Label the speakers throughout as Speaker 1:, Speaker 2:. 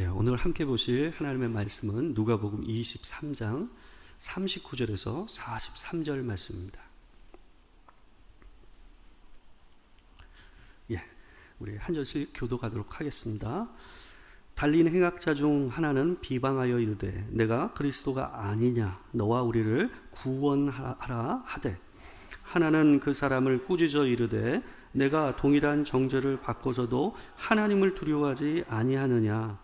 Speaker 1: 오늘 함께 보실 하나님의 말씀은 누가복음 23장 39절에서 43절 말씀입니다. 우리 한 절씩 교독하도록 하겠습니다. 달린 행악자 중 하나는 비방하여 이르되 내가 그리스도가 아니냐 너와 우리를 구원하라 하되, 하나는 그 사람을 꾸짖어 이르되 내가 동일한 정죄를 받고서도 하나님을 두려워하지 아니하느냐.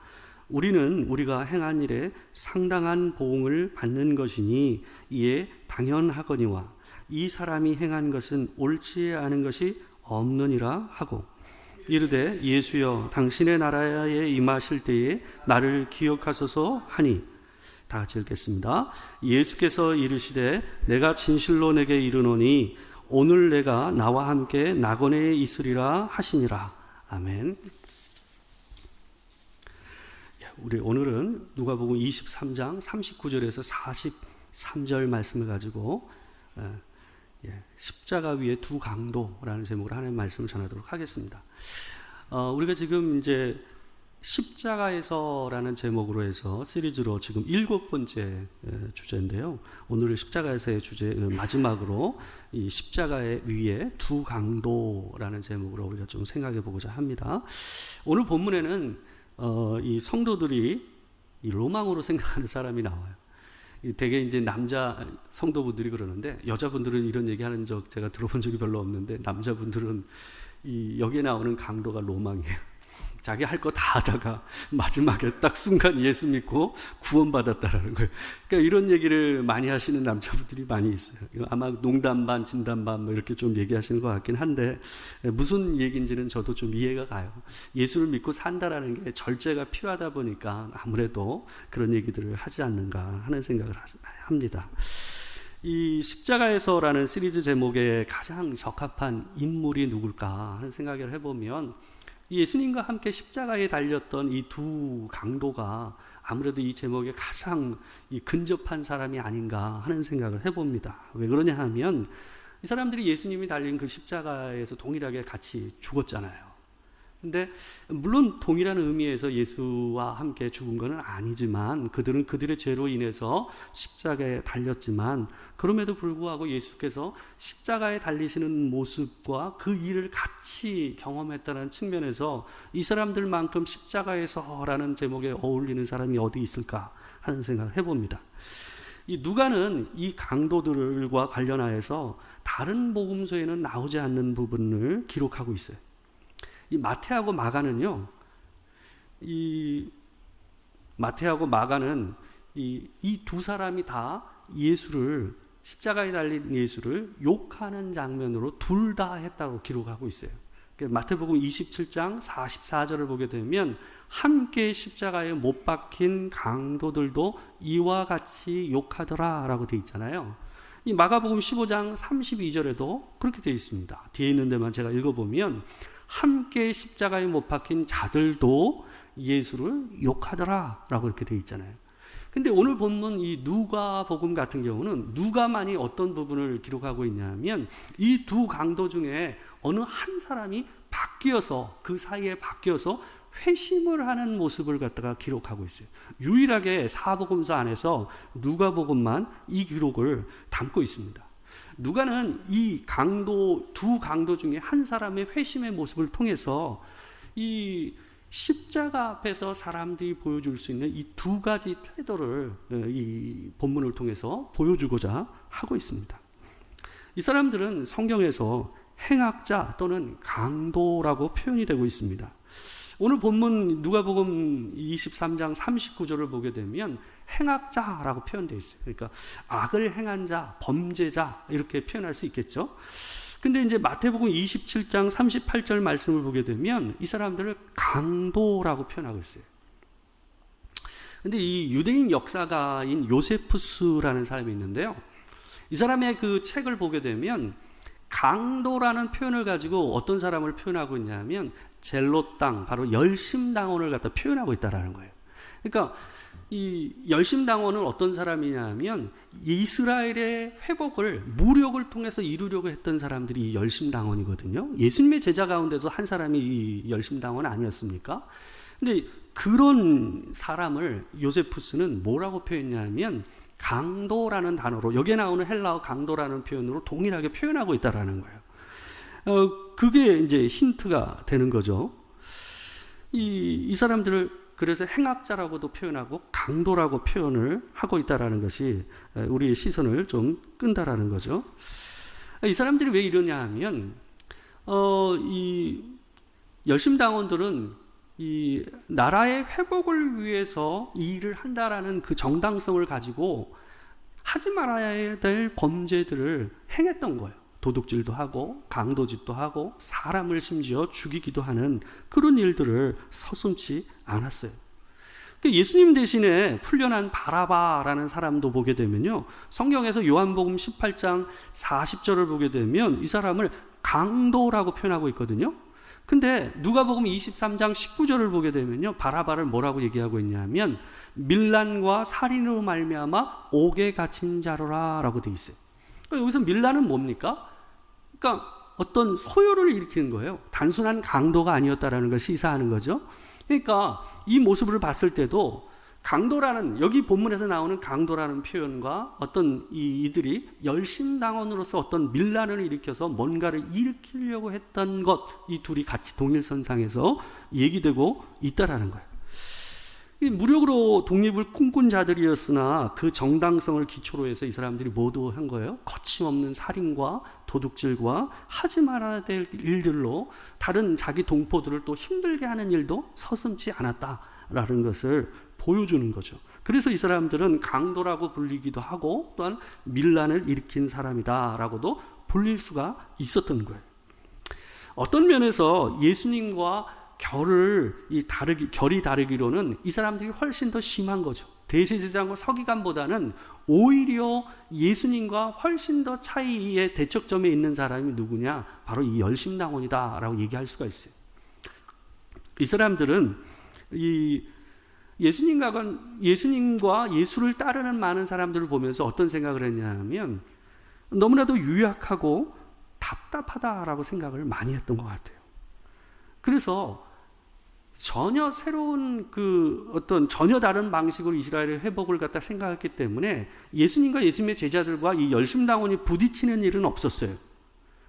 Speaker 1: 우리는 우리가 행한 일에 상당한 보응을 받는 것이니 이에 당연하거니와 이 사람이 행한 것은 옳지 않은 것이 없느니라 하고, 이르되 예수여 당신의 나라에 임하실 때에 나를 기억하소서 하니, 다 같이 읽겠습니다. 예수께서 이르시되 내가 진실로 내게 이르노니 오늘 내가 나와 함께 낙원에 있으리라 하시니라. 아멘. 우리 오늘은 누가복음 23장 39절에서 43절 말씀을 가지고 십자가 위에 두 강도라는 제목으로 하나님의 말씀을 전하도록 하겠습니다. 우리가 지금 이제 십자가에서라는 제목으로 해서 시리즈로 지금 7번째 주제인데요. 오늘 십자가에서의 주제 마지막으로 이 십자가의 위에 두 강도라는 제목으로 우리가 좀 생각해 보고자 합니다. 오늘 본문에는 이 성도들이 이 로망으로 생각하는 사람이 나와요. 되게 이제 남자 성도분들이 그러는데, 여자분들은 이런 얘기하는 적 제가 들어본 적이 별로 없는데, 남자분들은 이 여기에 나오는 강도가 로망이에요. 자기 할 거 다 하다가 마지막에 딱 순간 예수 믿고 구원받았다라는 거예요. 그러니까 이런 얘기를 많이 하시는 남자분들이 많이 있어요. 아마 농담 반 진담 반 뭐 이렇게 좀 얘기하시는 것 같긴 한데, 무슨 얘기인지는 저도 좀 이해가 가요. 예수를 믿고 산다라는 게 절제가 필요하다 보니까 아무래도 그런 얘기들을 하지 않는가 하는 생각을 합니다. 이 십자가에서라는 시리즈 제목에 가장 적합한 인물이 누굴까 하는 생각을 해보면, 예수님과 함께 십자가에 달렸던 이 두 강도가 아무래도 이 제목에 가장 근접한 사람이 아닌가 하는 생각을 해봅니다. 왜 그러냐 하면, 이 사람들이 예수님이 달린 그 십자가에서 동일하게 같이 죽었잖아요. 근데 물론 동일한 의미에서 예수와 함께 죽은 것은 아니지만, 그들은 그들의 죄로 인해서 십자가에 달렸지만, 그럼에도 불구하고 예수께서 십자가에 달리시는 모습과 그 일을 같이 경험했다는 측면에서 이 사람들만큼 십자가에서라는 제목에 어울리는 사람이 어디 있을까 하는 생각을 해봅니다. 이 누가는 이 강도들과 관련하여서 다른 복음서에는 나오지 않는 부분을 기록하고 있어요. 이 마태하고 마가는요, 이 마태하고 마가는 이 두 사람이 다 예수를, 십자가에 달린 예수를 욕하는 장면으로 둘 다 했다고 기록하고 있어요. 마태복음 27장 44절을 보게 되면, 함께 십자가에 못 박힌 강도들도 이와 같이 욕하더라 라고 되어 있잖아요. 이 마가복음 15장 32절에도 그렇게 되어 있습니다. 뒤에 있는 데만 제가 읽어보면, 함께 십자가에 못 박힌 자들도 예수를 욕하더라 라고 이렇게 되어 있잖아요. 근데 오늘 본문 이 누가복음 같은 경우는 누가만이 어떤 부분을 기록하고 있냐면, 이 두 강도 중에 어느 한 사람이 바뀌어서, 그 사이에 바뀌어서 회심을 하는 모습을 갖다가 기록하고 있어요. 유일하게 사복음서 안에서 누가복음만 이 기록을 담고 있습니다. 누가는 이 강도, 두 강도 중에 한 사람의 회심의 모습을 통해서 이 십자가 앞에서 사람들이 보여줄 수 있는 이 두 가지 태도를 이 본문을 통해서 보여주고자 하고 있습니다. 이 사람들은 성경에서 행악자 또는 강도라고 표현이 되고 있습니다. 오늘 본문 누가복음 23장 39절을 보게 되면 행악자라고 표현되어 있어요. 그러니까 악을 행한 자, 범죄자 이렇게 표현할 수 있겠죠. 근데 이제 마태복음 27장 38절 말씀을 보게 되면 이 사람들을 강도라고 표현하고 있어요. 근데 이 유대인 역사가인 요세푸스라는 사람이 있는데요. 이 사람의 그 책을 보게 되면 강도라는 표현을 가지고 어떤 사람을 표현하고 있냐면 젤롯당, 바로 열심당원을 갖다 표현하고 있다라는 거예요. 그러니까 이 열심당원은 어떤 사람이냐면 이스라엘의 회복을 무력을 통해서 이루려고 했던 사람들이 이 열심당원이거든요. 예수님의 제자 가운데서 한 사람이 이 열심당원 아니었습니까? 근데 그런 사람을 요세푸스는 뭐라고 표현했냐면 강도라는 단어로, 여기에 나오는 헬라어 강도라는 표현으로 동일하게 표현하고 있다라는 거예요. 그게 이제 힌트가 되는 거죠. 이 사람들을 그래서 행악자라고도 표현하고 강도라고 표현을 하고 있다라는 것이 우리의 시선을 좀 끈다라는 거죠. 이 사람들이 왜 이러냐 하면 이 열심당원들은 이 나라의 회복을 위해서 이 일을 한다라는 그 정당성을 가지고 하지 말아야 될 범죄들을 행했던 거예요. 도둑질도 하고 강도짓도 하고 사람을 심지어 죽이기도 하는 그런 일들을 서슴지 않았어요. 예수님 대신에 풀려난 바라바라는 사람도 보게 되면요, 성경에서 요한복음 18장 40절을 보게 되면 이 사람을 강도라고 표현하고 있거든요. 근데 누가복음 23장 19절을 보게 되면요, 바라바를 뭐라고 얘기하고 있냐면 밀란과 살인으로 말미암아 옥에 갇힌 자로라라고 돼 있어요. 여기서 밀란은 뭡니까? 그러니까 어떤 소요를 일으키는 거예요. 단순한 강도가 아니었다라는 걸 시사하는 거죠. 그러니까 이 모습을 봤을 때도 강도라는, 여기 본문에서 나오는 강도라는 표현과 어떤 이들이 열심당원으로서 어떤 밀란을 일으켜서 뭔가를 일으키려고 했던 것, 이 둘이 같이 동일선상에서 얘기되고 있다라는 거예요. 무력으로 독립을 꿈꾼 자들이었으나 그 정당성을 기초로 해서 이 사람들이 모두 한 거예요. 거침없는 살인과 도둑질과 하지 말아야 될 일들로 다른 자기 동포들을 또 힘들게 하는 일도 서슴지 않았다라는 것을 보여주는 거죠. 그래서 이 사람들은 강도라고 불리기도 하고 또한 밀란을 일으킨 사람이다라고도 불릴 수가 있었던 거예요. 어떤 면에서 예수님과 결이 다르기로는 이 사람들이 훨씬 더 심한 거죠. 대제사장과 서기관보다는 오히려 예수님과 훨씬 더 차이의 대척점에 있는 사람이 누구냐? 바로 이 열심당원이다라고 얘기할 수가 있어요. 이 사람들은 예수님과 예수를 따르는 많은 사람들을 보면서 어떤 생각을 했냐면 너무나도 유약하고 답답하다라고 생각을 많이 했던 것 같아요. 그래서 전혀 새로운 전혀 다른 방식으로 이스라엘의 회복을 갖다 생각했기 때문에 예수님과 예수님의 제자들과 이 열심당원이 부딪히는 일은 없었어요.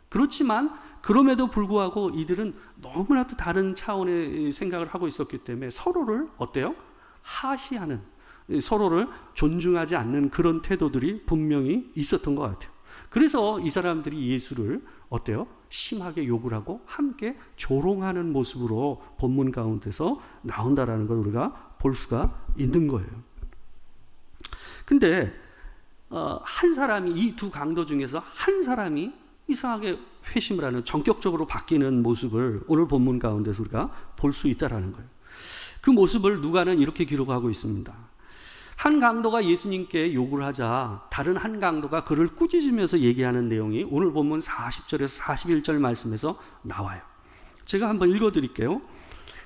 Speaker 1: 그렇지만 그럼에도 불구하고 이들은 너무나도 다른 차원의 생각을 하고 있었기 때문에 서로를 하시하는, 서로를 존중하지 않는 그런 태도들이 분명히 있었던 것 같아요. 그래서 이 사람들이 예수를 심하게 욕을 하고 함께 조롱하는 모습으로 본문 가운데서 나온다라는 걸 우리가 볼 수가 있는 거예요. 근데 한 사람이, 이 두 강도 중에서 한 사람이 이상하게 회심을 하는, 전격적으로 바뀌는 모습을 오늘 본문 가운데서 우리가 볼 수 있다라는 거예요. 그 모습을 누가는 이렇게 기록하고 있습니다. 한 강도가 예수님께 욕을 하자 다른 한 강도가 그를 꾸짖으면서 얘기하는 내용이 오늘 본문 40절에서 41절 말씀에서 나와요. 제가 한번 읽어드릴게요.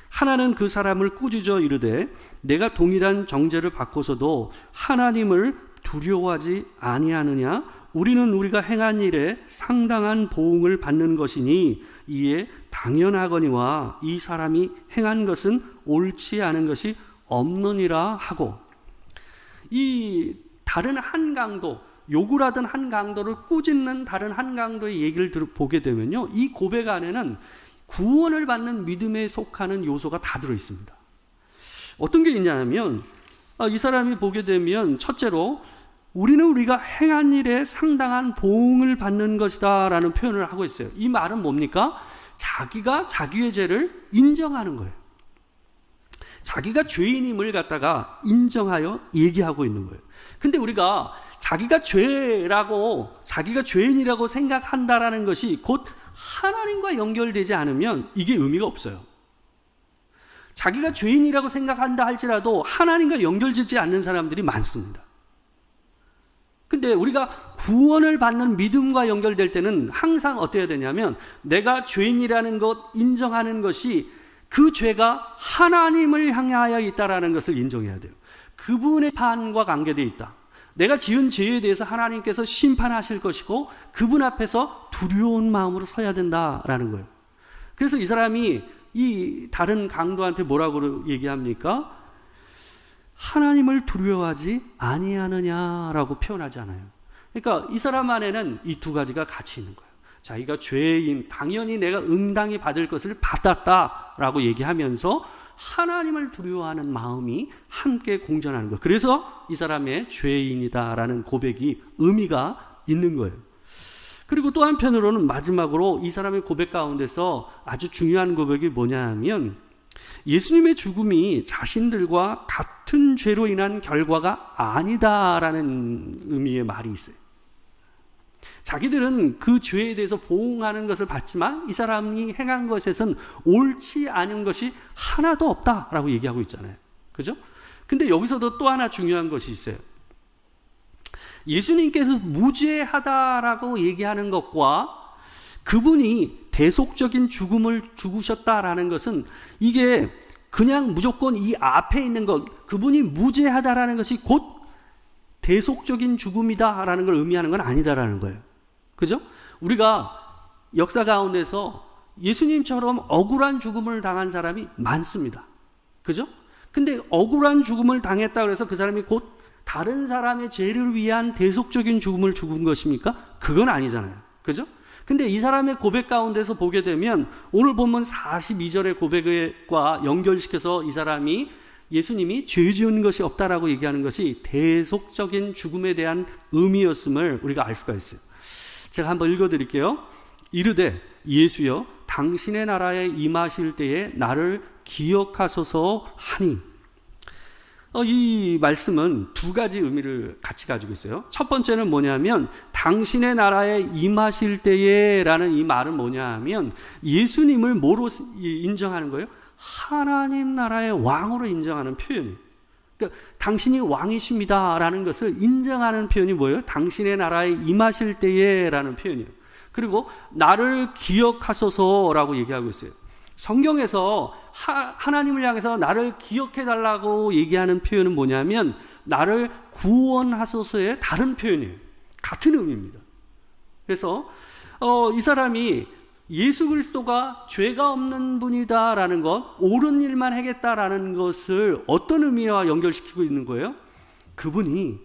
Speaker 1: 하나는 그 사람을 꾸짖어 이르되 내가 동일한 정죄를 받고서도 하나님을 두려워하지 아니하느냐? 우리는 우리가 행한 일에 상당한 보응을 받는 것이니 이에 당연하거니와 이 사람이 행한 것은 옳지 않은 것이 없느니라 하고, 이 다른 한 강도, 욕을 하던 한 강도를 꾸짖는 다른 한 강도의 얘기를 보게 되면요, 이 고백 안에는 구원을 받는 믿음에 속하는 요소가 다 들어있습니다. 어떤 게 있냐면 이 사람이 보게 되면 첫째로 우리는 우리가 행한 일에 상당한 보응을 받는 것이다 라는 표현을 하고 있어요. 이 말은 뭡니까? 자기가 자기의 죄를 인정하는 거예요. 자기가 죄인임을 갖다가 인정하여 얘기하고 있는 거예요. 근데 우리가 자기가 죄인이라고 생각한다라는 것이 곧 하나님과 연결되지 않으면 이게 의미가 없어요. 자기가 죄인이라고 생각한다 할지라도 하나님과 연결되지 않는 사람들이 많습니다. 근데 우리가 구원을 받는 믿음과 연결될 때는 항상 어때야 되냐면 내가 죄인이라는 것 인정하는 것이 그 죄가 하나님을 향하여 있다라는 것을 인정해야 돼요. 그분의 판과 관계되어 있다. 내가 지은 죄에 대해서 하나님께서 심판하실 것이고 그분 앞에서 두려운 마음으로 서야 된다라는 거예요. 그래서 이 사람이 이 다른 강도한테 뭐라고 얘기합니까? 하나님을 두려워하지 아니하느냐라고 표현하지 않아요. 그러니까 이 사람 안에는 이 두 가지가 같이 있는 거예요. 자기가 죄인, 당연히 내가 응당히 받을 것을 받았다라고 얘기하면서 하나님을 두려워하는 마음이 함께 공존하는 거예요. 그래서 이 사람의 죄인이다라는 고백이 의미가 있는 거예요. 그리고 또 한편으로는 마지막으로 이 사람의 고백 가운데서 아주 중요한 고백이 뭐냐 하면 예수님의 죽음이 자신들과 같은 죄로 인한 결과가 아니다라는 의미의 말이 있어요. 자기들은 그 죄에 대해서 보응하는 것을 봤지만 이 사람이 행한 것에선 옳지 않은 것이 하나도 없다라고 얘기하고 있잖아요. 그죠? 근데 여기서도 또 하나 중요한 것이 있어요. 예수님께서 무죄하다라고 얘기하는 것과 그분이 대속적인 죽음을 죽으셨다라는 것은 이게 그냥 무조건 이 앞에 있는 것, 그분이 무죄하다라는 것이 곧 대속적인 죽음이다라는 걸 의미하는 건 아니다라는 거예요. 그죠? 우리가 역사 가운데서 예수님처럼 억울한 죽음을 당한 사람이 많습니다. 그죠? 근데 억울한 죽음을 당했다고 해서 그 사람이 곧 다른 사람의 죄를 위한 대속적인 죽음을 죽은 것입니까? 그건 아니잖아요. 그죠? 근데 이 사람의 고백 가운데서 보게 되면 오늘 본문 42절의 고백과 연결시켜서 이 사람이 예수님이 죄 지은 것이 없다라고 얘기하는 것이 대속적인 죽음에 대한 의미였음을 우리가 알 수가 있어요. 제가 한번 읽어드릴게요. 이르되 예수여 당신의 나라에 임하실 때에 나를 기억하소서 하니. 이 말씀은 두 가지 의미를 같이 가지고 있어요. 첫 번째는 뭐냐면 당신의 나라에 임하실 때에 라는 이 말은 뭐냐 하면 예수님을 뭐로 인정하는 거예요? 하나님 나라의 왕으로 인정하는 표현이에요. 그러니까 당신이 왕이십니다 라는 것을 인정하는 표현이 뭐예요? 당신의 나라에 임하실 때에 라는 표현이에요. 그리고 나를 기억하소서라고 얘기하고 있어요. 성경에서 하나님을 향해서 나를 기억해달라고 얘기하는 표현은 뭐냐면 나를 구원하소서의 다른 표현이에요. 같은 의미입니다. 그래서 이 사람이 예수 그리스도가 죄가 없는 분이다라는 것, 옳은 일만 하겠다라는 것을 어떤 의미와 연결시키고 있는 거예요? 그분이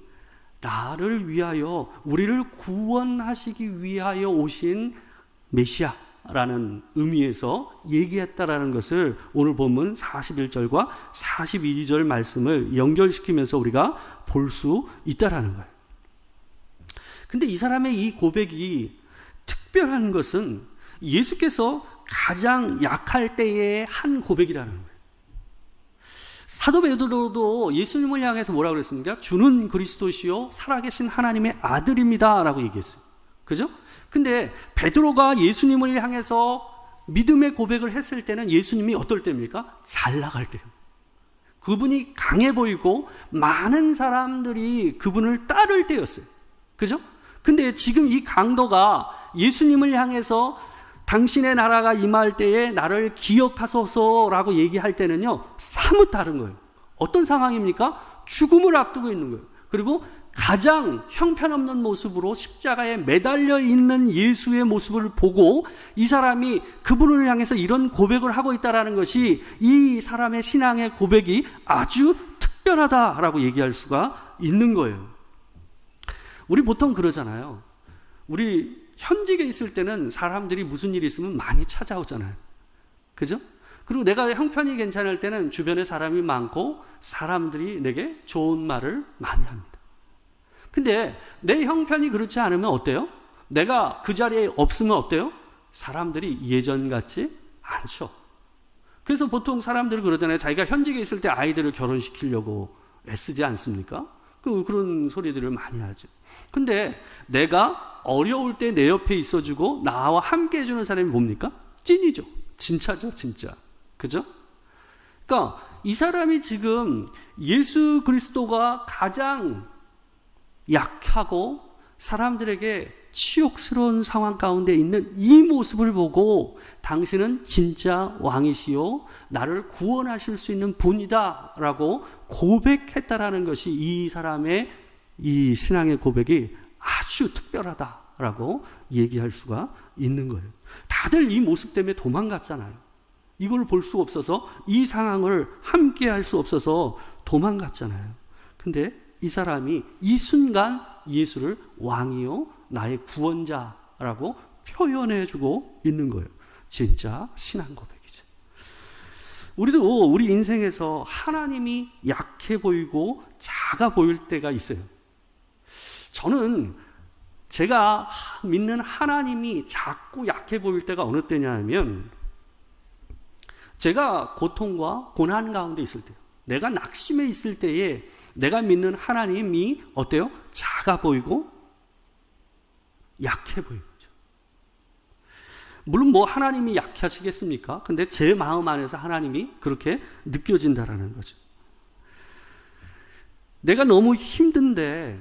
Speaker 1: 나를 위하여, 우리를 구원하시기 위하여 오신 메시아라는 의미에서 얘기했다라는 것을 오늘 본문 41절과 42절 말씀을 연결시키면서 우리가 볼 수 있다라는 거예요. 근데 이 사람의 이 고백이 특별한 것은 예수께서 가장 약할 때의 한 고백이라는 거예요. 사도 베드로도 예수님을 향해서 뭐라고 그랬습니까? 주는 그리스도시요 살아계신 하나님의 아들입니다 라고 얘기했어요. 그죠? 근데 베드로가 예수님을 향해서 믿음의 고백을 했을 때는 예수님이 어떨 때입니까? 잘 나갈 때요. 그분이 강해 보이고 많은 사람들이 그분을 따를 때였어요. 그죠? 근데 지금 이 강도가 예수님을 향해서 당신의 나라가 임할 때에 나를 기억하소서라고 얘기할 때는요, 사뭇 다른 거예요. 어떤 상황입니까? 죽음을 앞두고 있는 거예요. 그리고 가장 형편없는 모습으로 십자가에 매달려 있는 예수의 모습을 보고 이 사람이 그분을 향해서 이런 고백을 하고 있다는 것이 이 사람의 신앙의 고백이 아주 특별하다라고 얘기할 수가 있는 거예요. 우리 보통 그러잖아요. 우리 현직에 있을 때는 사람들이 무슨 일이 있으면 많이 찾아오잖아요. 그죠? 그리고 내가 형편이 괜찮을 때는 주변에 사람이 많고 사람들이 내게 좋은 말을 많이 합니다. 근데 내 형편이 그렇지 않으면 어때요? 내가 그 자리에 없으면 어때요? 사람들이 예전 같지 않죠. 그래서 보통 사람들이 그러잖아요. 자기가 현직에 있을 때 아이들을 결혼시키려고 애쓰지 않습니까? 그런 소리들을 많이 하죠. 근데 내가 어려울 때 내 옆에 있어주고 나와 함께 해주는 사람이 뭡니까? 찐이죠. 진짜죠, 진짜. 그죠? 그러니까 이 사람이 지금 예수 그리스도가 가장 약하고 사람들에게 치욕스러운 상황 가운데 있는 이 모습을 보고 당신은 진짜 왕이시요 나를 구원하실 수 있는 분이다 라고 고백했다라는 것이 이 사람의 이 신앙의 고백이 아주 특별하다라고 얘기할 수가 있는 거예요. 다들 이 모습 때문에 도망갔잖아요. 이걸 볼 수 없어서 이 상황을 함께 할 수 없어서 도망갔잖아요. 근데 이 사람이 이 순간 예수를 왕이요 나의 구원자라고 표현해주고 있는 거예요. 진짜 신앙 고백이죠. 우리도 우리 인생에서 하나님이 약해 보이고 작아 보일 때가 있어요. 저는 제가 믿는 하나님이 작고 약해 보일 때가 어느 때냐 하면 제가 고통과 고난 가운데 있을 때요. 내가 낙심해 있을 때에 내가 믿는 하나님이 어때요? 작아 보이고 약해 보이죠. 물론 뭐 하나님이 약하시겠습니까? 근데 제 마음 안에서 하나님이 그렇게 느껴진다라는 거죠. 내가 너무 힘든데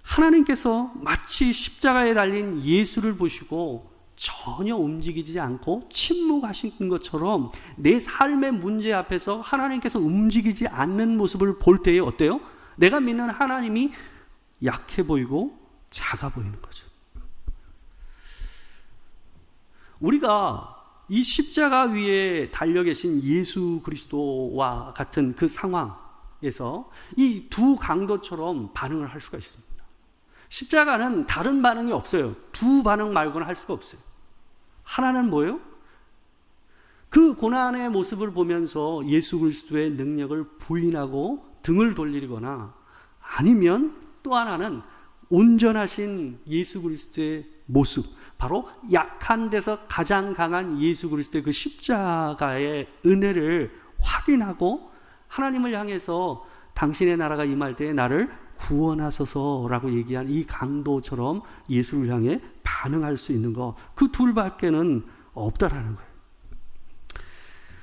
Speaker 1: 하나님께서 마치 십자가에 달린 예수를 보시고 전혀 움직이지 않고 침묵하신 것처럼 내 삶의 문제 앞에서 하나님께서 움직이지 않는 모습을 볼 때에 어때요? 내가 믿는 하나님이 약해 보이고 작아 보이는 거죠. 우리가 이 십자가 위에 달려 계신 예수 그리스도와 같은 그 상황에서 이 두 강도처럼 반응을 할 수가 있습니다. 십자가는 다른 반응이 없어요. 두 반응 말고는 할 수가 없어요. 하나는 뭐예요? 그 고난의 모습을 보면서 예수 그리스도의 능력을 부인하고 등을 돌리거나 아니면 또 하나는 온전하신 예수 그리스도의 모습, 바로 약한 데서 가장 강한 예수 그리스도의 그 십자가의 은혜를 확인하고 하나님을 향해서 당신의 나라가 임할 때에 나를 구원하소서라고 얘기한 이 강도처럼 예수를 향해 반응할 수 있는 거, 그 둘밖에는 없다라는 거예요.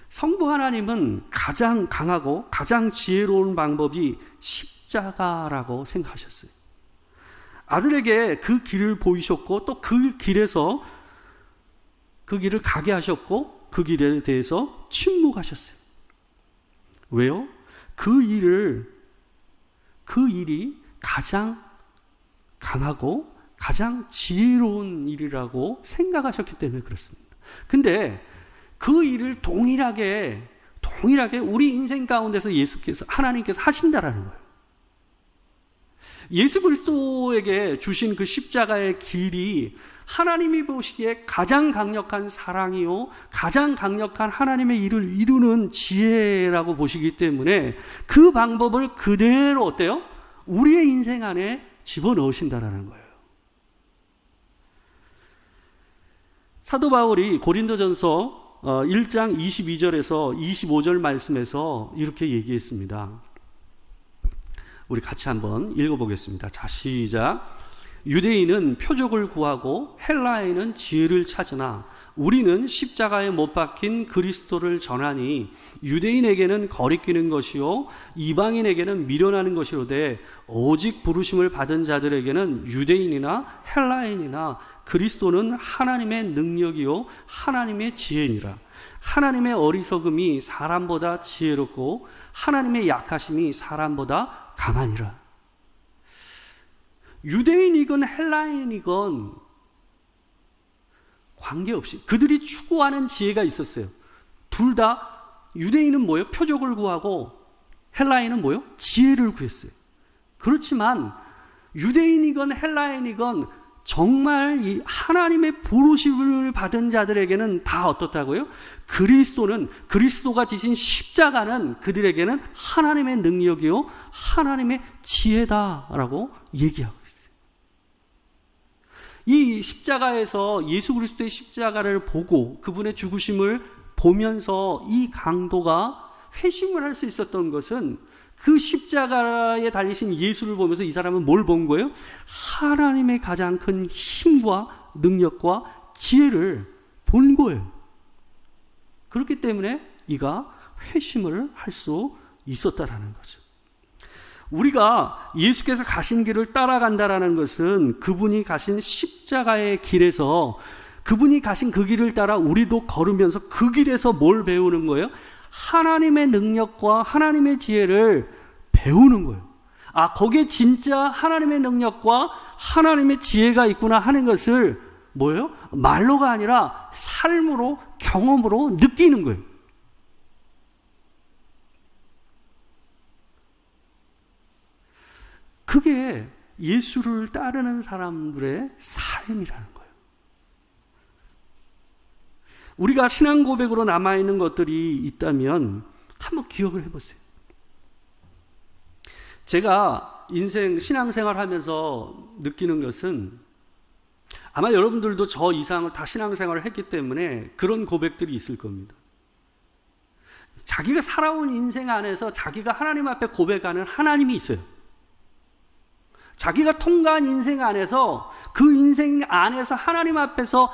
Speaker 1: 성부 하나님은 가장 강하고 가장 지혜로운 방법이 십자가라고 생각하셨어요. 아들에게 그 길을 보이셨고 또 그 길에서 그 길을 가게 하셨고 그 길에 대해서 침묵하셨어요. 왜요? 그 일이 가장 강하고 가장 지혜로운 일이라고 생각하셨기 때문에 그렇습니다. 근데 그 일을 동일하게 우리 인생 가운데서 하나님께서 하신다라는 거예요. 예수 그리스도에게 주신 그 십자가의 길이 하나님이 보시기에 가장 강력한 사랑이요, 가장 강력한 하나님의 일을 이루는 지혜라고 보시기 때문에 그 방법을 그대로 어때요? 우리의 인생 안에 집어넣으신다라는 거예요. 사도 바울이 고린도전서 1장 22절에서 25절 말씀에서 이렇게 얘기했습니다. 우리 같이 한번 읽어보겠습니다. 자, 시작. 유대인은 표적을 구하고 헬라인은 지혜를 찾으나 우리는 십자가에 못 박힌 그리스도를 전하니 유대인에게는 거리끼는 것이요 이방인에게는 미련하는 것이로되 오직 부르심을 받은 자들에게는 유대인이나 헬라인이나 그리스도는 하나님의 능력이요 하나님의 지혜니라. 하나님의 어리석음이 사람보다 지혜롭고 하나님의 약하심이 사람보다 강하니라. 유대인이건 헬라인이건 관계없이 그들이 추구하는 지혜가 있었어요. 둘 다 유대인은 뭐예요? 표적을 구하고 헬라인은 뭐예요? 지혜를 구했어요. 그렇지만 유대인이건 헬라인이건 정말 이 하나님의 부르심을 받은 자들에게는 다 어떻다고요? 그리스도가 지신 십자가는 그들에게는 하나님의 능력이요 하나님의 지혜다라고 얘기하고 있어요. 이 십자가에서 예수 그리스도의 십자가를 보고 그분의 죽으심을 보면서 이 강도가 회심을 할 수 있었던 것은 그 십자가에 달리신 예수를 보면서 이 사람은 뭘 본 거예요? 하나님의 가장 큰 힘과 능력과 지혜를 본 거예요. 그렇기 때문에 이가 회심을 할 수 있었다라는 거죠. 우리가 예수께서 가신 길을 따라간다라는 것은 그분이 가신 십자가의 길에서 그분이 가신 그 길을 따라 우리도 걸으면서 그 길에서 뭘 배우는 거예요? 하나님의 능력과 하나님의 지혜를 배우는 거예요. 아, 거기에 진짜 하나님의 능력과 하나님의 지혜가 있구나 하는 것을 뭐예요? 말로가 아니라 삶으로, 경험으로 느끼는 거예요. 그게 예수를 따르는 사람들의 삶이라는 거예요. 우리가 신앙 고백으로 남아있는 것들이 있다면 한번 기억을 해보세요. 제가 인생 신앙생활 하면서 느끼는 것은, 아마 여러분들도 저 이상을 다 신앙생활을 했기 때문에 그런 고백들이 있을 겁니다. 자기가 살아온 인생 안에서 자기가 하나님 앞에 고백하는 하나님이 있어요. 자기가 통과한 인생 안에서 그 인생 안에서 하나님 앞에서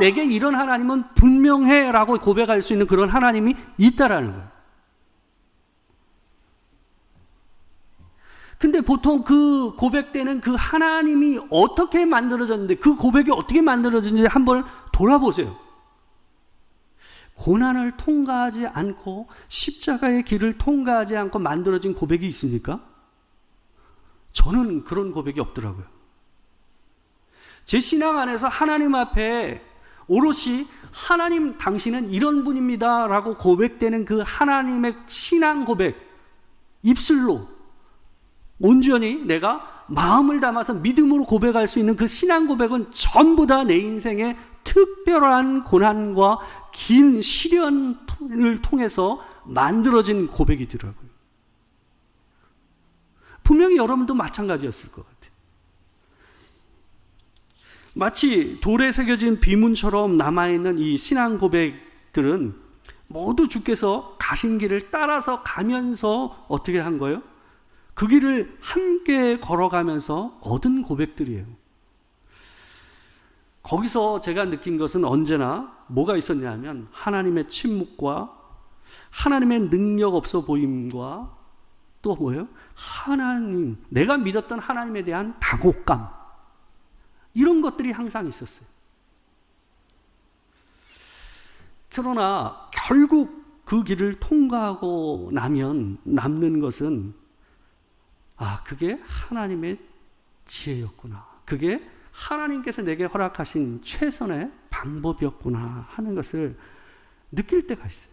Speaker 1: 내게 이런 하나님은 분명해 라고 고백할 수 있는 그런 하나님이 있다라는 거예요. 근데 보통 그 고백되는 그 하나님이 어떻게 만들어졌는데, 그 고백이 어떻게 만들어졌는지 한번 돌아보세요. 고난을 통과하지 않고 십자가의 길을 통과하지 않고 만들어진 고백이 있습니까? 저는 그런 고백이 없더라고요. 제 신앙 안에서 하나님 앞에 오롯이 하나님 당신은 이런 분입니다 라고 고백되는 그 하나님의 신앙 고백, 입술로 온전히 내가 마음을 담아서 믿음으로 고백할 수 있는 그 신앙 고백은 전부 다 내 인생의 특별한 고난과 긴 시련을 통해서 만들어진 고백이더라고요. 분명히 여러분도 마찬가지였을 것 같아요. 마치 돌에 새겨진 비문처럼 남아있는 이 신앙 고백들은 모두 주께서 가신 길을 따라서 가면서 어떻게 한 거예요? 그 길을 함께 걸어가면서 얻은 고백들이에요. 거기서 제가 느낀 것은 언제나 뭐가 있었냐면, 하나님의 침묵과 하나님의 능력 없어 보임과 또 뭐예요? 하나님, 내가 믿었던 하나님에 대한 당혹감, 이런 것들이 항상 있었어요. 그러나 결국 그 길을 통과하고 나면 남는 것은, 그게 하나님의 지혜였구나, 그게 하나님께서 내게 허락하신 최선의 방법이었구나 하는 것을 느낄 때가 있어요.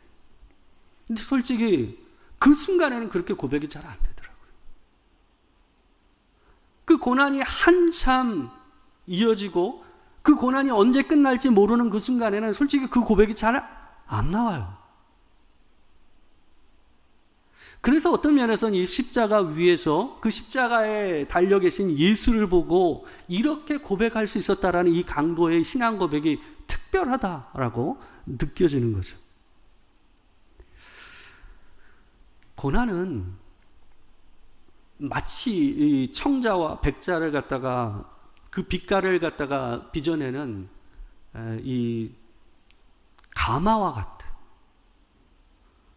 Speaker 1: 근데 솔직히 그 순간에는 그렇게 고백이 잘 안 되더라고요. 그 고난이 한참 이어지고 그 고난이 언제 끝날지 모르는 그 순간에는 솔직히 그 고백이 잘 안 나와요. 그래서 어떤 면에서는 이 십자가 위에서 그 십자가에 달려 계신 예수를 보고 이렇게 고백할 수 있었다라는 이 강도의 신앙 고백이 특별하다라고 느껴지는 거죠. 고난은 마치 이 청자와 백자를 갖다가, 그 빛깔을 갖다가 빚어내는 이 가마와 같아요.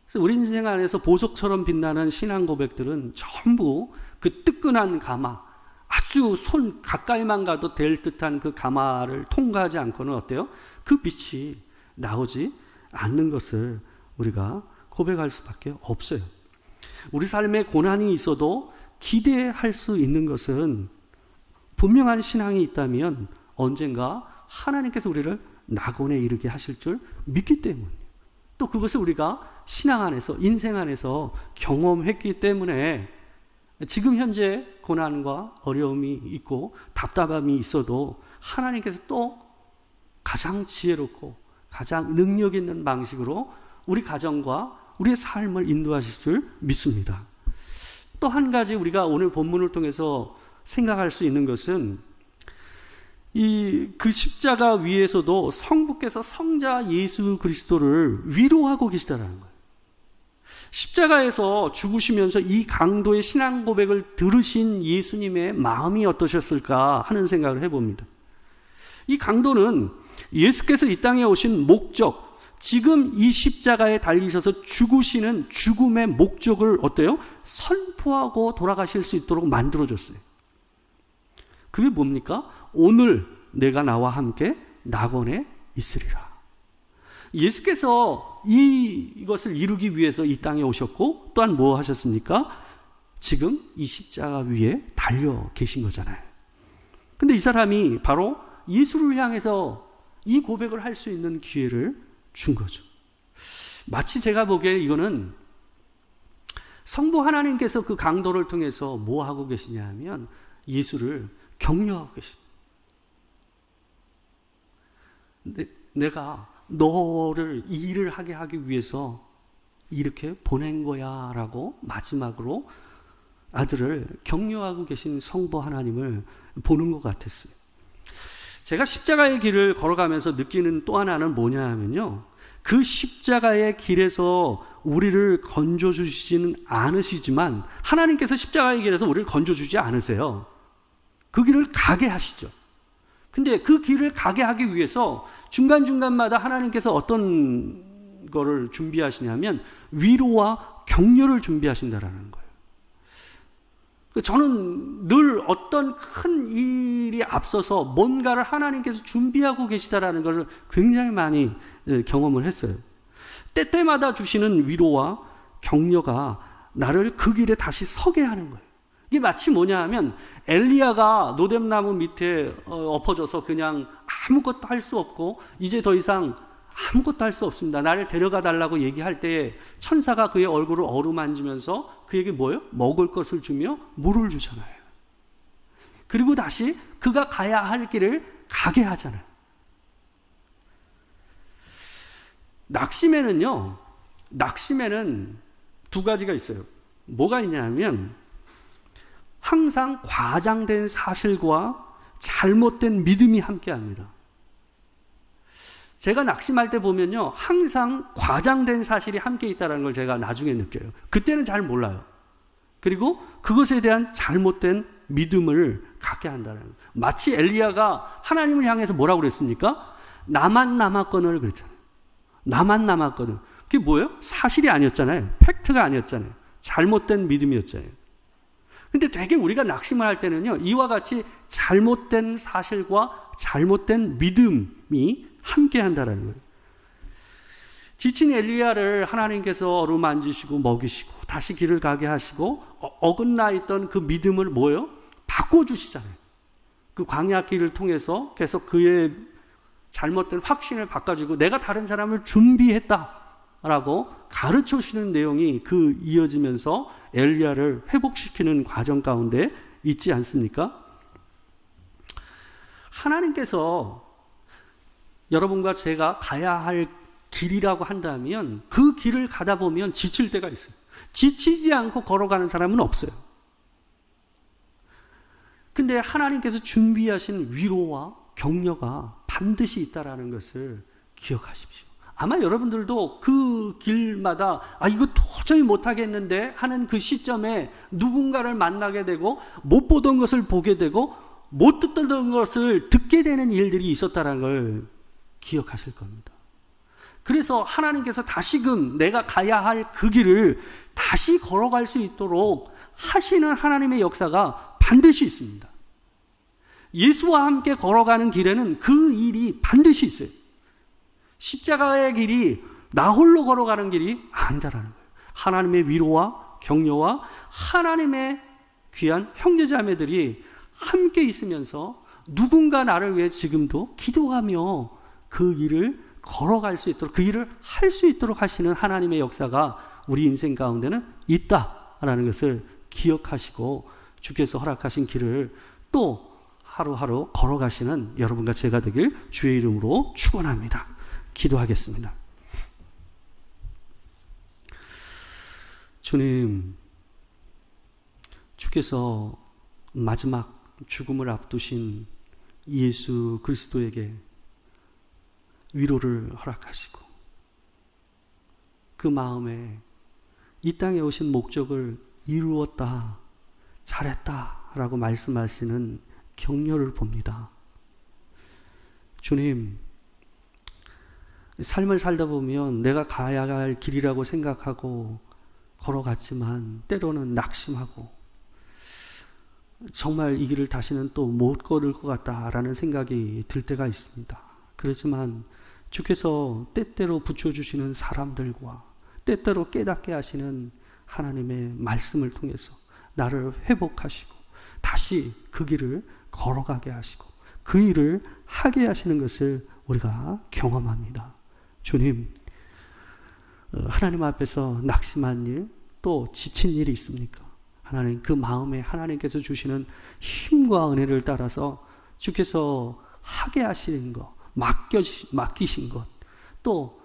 Speaker 1: 그래서 우리 인생 안에서 보석처럼 빛나는 신앙 고백들은 전부 그 뜨끈한 가마, 아주 손 가까이만 가도 될 듯한 그 가마를 통과하지 않고는 어때요? 그 빛이 나오지 않는 것을 우리가 고백할 수밖에 없어요. 우리 삶에 고난이 있어도 기대할 수 있는 것은, 분명한 신앙이 있다면 언젠가 하나님께서 우리를 낙원에 이르게 하실 줄 믿기 때문이에요. 또 그것을 우리가 신앙 안에서, 인생 안에서 경험했기 때문에 지금 현재 고난과 어려움이 있고 답답함이 있어도 하나님께서 또 가장 지혜롭고 가장 능력 있는 방식으로 우리 가정과 우리의 삶을 인도하실 줄 믿습니다. 또 한 가지 우리가 오늘 본문을 통해서 생각할 수 있는 것은, 그 십자가 위에서도 성부께서 성자 예수 그리스도를 위로하고 계시다는 거예요. 십자가에서 죽으시면서 이 강도의 신앙 고백을 들으신 예수님의 마음이 어떠셨을까 하는 생각을 해봅니다. 이 강도는 예수께서 이 땅에 오신 목적, 지금 이 십자가에 달리셔서 죽으시는 죽음의 목적을 어때요? 선포하고 돌아가실 수 있도록 만들어줬어요. 그게 뭡니까? 오늘 내가 나와 함께 낙원에 있으리라. 예수께서 이것을 이루기 위해서 이 땅에 오셨고, 또한 뭐 하셨습니까? 지금 이 십자가 위에 달려 계신 거잖아요. 근데 이 사람이 바로 예수를 향해서 이 고백을 할 수 있는 기회를 준 거죠. 마치 제가 보기에 이거는 성부 하나님께서 그 강도를 통해서 뭐 하고 계시냐 하면 예수를 격려하고 계십니다. 내가 너를 이 일을 하게 하기 위해서 이렇게 보낸 거야 라고 마지막으로 아들을 격려하고 계신 성부 하나님을 보는 것 같았어요. 제가 십자가의 길을 걸어가면서 느끼는 또 하나는 뭐냐 하면요, 그 십자가의 길에서 우리를 건져주시지는 않으시지만 하나님께서 십자가의 길에서 우리를 건져주지 않으세요. 그 길을 가게 하시죠. 근데 그 길을 가게 하기 위해서 중간중간마다 하나님께서 어떤 거를 준비하시냐면 위로와 격려를 준비하신다라는 거예요. 저는 늘 어떤 큰 일이 앞서서 뭔가를 하나님께서 준비하고 계시다라는 것을 굉장히 많이 경험을 했어요. 때때마다 주시는 위로와 격려가 나를 그 길에 다시 서게 하는 거예요. 이게 마치 뭐냐 하면 엘리야가 노뎀나무 밑에 엎어져서 그냥 아무것도 할 수 없고 이제 더 이상 아무것도 할 수 없습니다. 나를 데려가 달라고 얘기할 때에 천사가 그의 얼굴을 어루만지면서 그에게 뭐예요? 먹을 것을 주며 물을 주잖아요. 그리고 다시 그가 가야 할 길을 가게 하잖아요. 낙심에는 두 가지가 있어요. 뭐가 있냐면 항상 과장된 사실과 잘못된 믿음이 함께합니다. 제가 낙심할 때 보면요, 항상 과장된 사실이 함께 있다는 걸 제가 나중에 느껴요. 그때는 잘 몰라요. 그리고 그것에 대한 잘못된 믿음을 갖게 한다는 거예요. 마치 엘리야가 하나님을 향해서 뭐라고 그랬습니까? 나만 남았거늘 그랬잖아요. 나만 남았거든. 그게 뭐예요? 사실이 아니었잖아요. 팩트가 아니었잖아요. 잘못된 믿음이었잖아요. 근데 되게 우리가 낙심을 할 때는요, 이와 같이 잘못된 사실과 잘못된 믿음이 함께 한다는 거예요. 지친 엘리야를 하나님께서 어루만지시고 먹이시고 다시 길을 가게 하시고 어긋나 있던 그 믿음을 뭐예요? 바꿔주시잖아요. 그 광야 길을 통해서 계속 그의 잘못된 확신을 바꿔주고 내가 다른 사람을 준비했다라고 가르쳐 주시는 내용이 그 이어지면서 엘리야를 회복시키는 과정 가운데 있지 않습니까? 하나님께서 여러분과 제가 가야 할 길이라고 한다면 그 길을 가다 보면 지칠 때가 있어요. 지치지 않고 걸어가는 사람은 없어요. 근데 하나님께서 준비하신 위로와 격려가 반드시 있다라는 것을 기억하십시오. 아마 여러분들도 그 길마다 이거 도저히 못하겠는데 하는 그 시점에 누군가를 만나게 되고 못 보던 것을 보게 되고 못 듣던 것을 듣게 되는 일들이 있었다는 걸 기억하실 겁니다. 그래서 하나님께서 다시금 내가 가야 할 그 길을 다시 걸어갈 수 있도록 하시는 하나님의 역사가 반드시 있습니다. 예수와 함께 걸어가는 길에는 그 일이 반드시 있어요. 십자가의 길이 나 홀로 걸어가는 길이 아니다라는 거예요. 하나님의 위로와 격려와 하나님의 귀한 형제자매들이 함께 있으면서 누군가 나를 위해 지금도 기도하며 그 일을 걸어갈 수 있도록 그 일을 할 수 있도록 하시는 하나님의 역사가 우리 인생 가운데는 있다라는 것을 기억하시고 주께서 허락하신 길을 또 하루하루 걸어가시는 여러분과 제가 되길 주의 이름으로 축원합니다. 기도하겠습니다. 주님, 주께서 마지막 죽음을 앞두신 예수 그리스도에게 위로를 허락하시고 그 마음에 이 땅에 오신 목적을 이루었다, 잘했다 라고 말씀하시는 격려를 봅니다. 주님, 삶을 살다 보면 내가 가야 할 길이라고 생각하고 걸어갔지만 때로는 낙심하고 정말 이 길을 다시는 또 못 걸을 것 같다라는 생각이 들 때가 있습니다. 그렇지만 주께서 때때로 붙여주시는 사람들과 때때로 깨닫게 하시는 하나님의 말씀을 통해서 나를 회복하시고 다시 그 길을 걸어가게 하시고 그 일을 하게 하시는 것을 우리가 경험합니다. 주님, 하나님 앞에서 낙심한 일, 또 지친 일이 있습니까? 하나님, 그 마음에 하나님께서 주시는 힘과 은혜를 따라서 주께서 하게 하시는 것, 맡기신 것, 또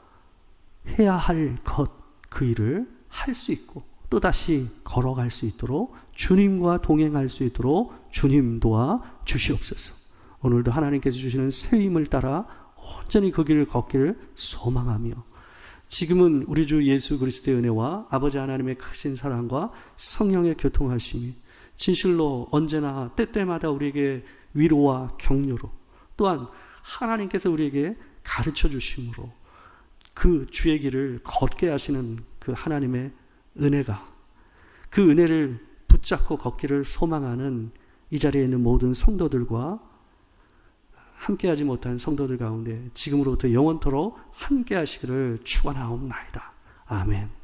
Speaker 1: 해야 할 것, 그 일을 할 수 있고 또다시 걸어갈 수 있도록 주님과 동행할 수 있도록 주님 도와 주시옵소서. 오늘도 하나님께서 주시는 새 힘을 따라 온전히 그 길을 걷기를 소망하며, 지금은 우리 주 예수 그리스도의 은혜와 아버지 하나님의 크신 사랑과 성령의 교통하심이 진실로 언제나 때때마다 우리에게 위로와 격려로, 또한 하나님께서 우리에게 가르쳐 주심으로 그 주의 길을 걷게 하시는 그 하나님의 은혜가, 그 은혜를 붙잡고 걷기를 소망하는 이 자리에 있는 모든 성도들과 함께하지 못한 성도들 가운데 지금으로부터 영원토록 함께하시기를 축원하옵나이다. 아멘.